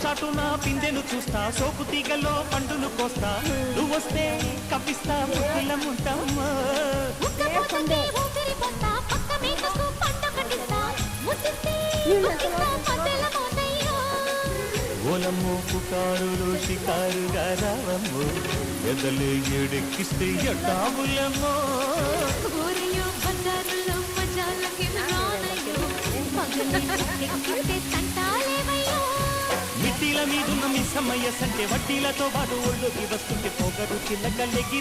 చాటున పిందెను చూస్తా, సోపు తీగలో పండును కోస్తా, నువ్వొస్తే కప్పిస్తా ముద్దులముంటామా. ఓలమ్మో పుకారులు షికారుగా రావమ్మో, ఎదలు ఎడెక్కిస్తే ఎట్టావులమ్మో. మిట్టిల మీదున్న మీ సమయ సంటే వడ్డీలతో పాటు ఒళ్ళోకి వస్తుంటే పొగరు చిల్లకల్లెగి